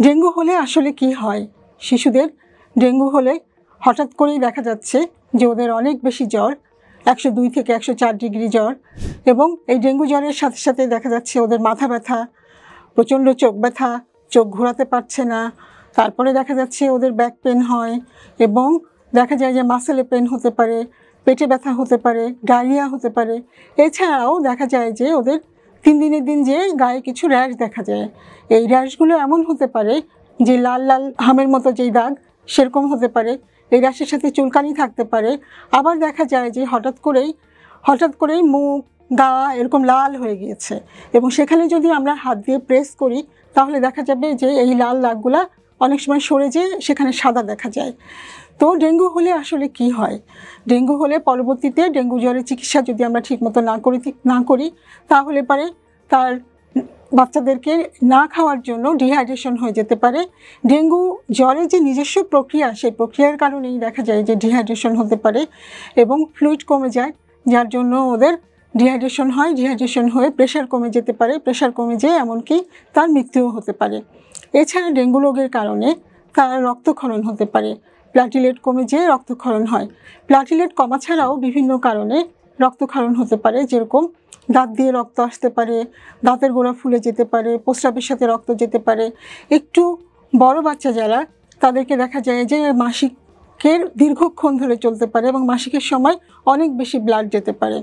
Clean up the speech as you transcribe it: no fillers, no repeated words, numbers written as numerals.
Dengue হলে আসলে কি হয়? শিশুদের ডেঙ্গু হলে হঠাৎ করেই দেখা যাচ্ছে যে ওদের অনেক বেশি জ্বর, 102 থেকে 104 ডিগ্রি জ্বর, এবং এই ডেঙ্গু জ্বরের সাথে সাথে দেখা যাচ্ছে ওদের মাথা ব্যথা, প্রচণ্ড চোখ ব্যথা, চোখ ঘোরাতে পারছে না। তারপরে দেখা যাচ্ছে ওদের ব্যাক পেন হয়, এবং দেখা যায় যে মাসেলে পেন হতে পারে, পেটে ব্যথা হতে পারে, ডায়রিয়া হতে পারে। এছাড়াও দেখা যায় যে ওদের 3 দিনের দিন যে গায়ে কিছু র্যাশ দেখা যায়। এই র্যাশগুলো এমন হতে পারে যে লাল লাল হামের মতো যেই দাগ সেরকম হতে পারে। এই র্যাশের সাথে চুলকানি থাকতে পারে। আবার দেখা যায় যে হঠাৎ করেই মুখ, গা এরকম লাল হয়ে গিয়েছে, এবং সেখানে যদি আমরা হাত দিয়ে প্রেস করি তাহলে দেখা যাবে যে এই লাল দাগগুলা অনেক সময় সরে যেয়ে সেখানে সাদা দেখা যায়। তো ডেঙ্গু হলে আসলে কি হয়? ডেঙ্গু হলে পরবর্তীতে ডেঙ্গু জ্বরের চিকিৎসা যদি আমরা ঠিকমতো না করি তাহলে পারে তার বাচ্চাদেরকে না খাওয়ার জন্য ডিহাইড্রেশন হয়ে যেতে পারে। ডেঙ্গু জ্বরের যে নিজস্ব প্রক্রিয়া, সেই প্রক্রিয়ার কারণেই দেখা যায় যে ডিহাইড্রেশন হতে পারে এবং ফ্লুইড কমে যায়, যার জন্য ওদের ডিহাইড্রেশন হয়। ডিহাইড্রেশন হয়ে প্রেশার কমে যেতে পারে, প্রেশার কমে যেয়ে এমনকি তার মৃত্যুও হতে পারে। এছাড়া ডেঙ্গু রোগের কারণে তার রক্তক্ষরণ হতে পারে, প্লাটিলেট কমে যেয়ে রক্তক্ষরণ হয়। প্লাটিলেট কমা ছাড়াও বিভিন্ন কারণে রক্তক্ষরণ হতে পারে, যেরকম দাঁত দিয়ে রক্ত আসতে পারে, দাঁতের গোড়া ফুলে যেতে পারে, প্রস্রাবের সাথে রক্ত যেতে পারে। একটু বড় বাচ্চা যারা, তাদেরকে দেখা যায় যে মাসিকের দীর্ঘক্ষণ ধরে চলতে পারে এবং মাসিকের সময় অনেক বেশি ব্লাড যেতে পারে।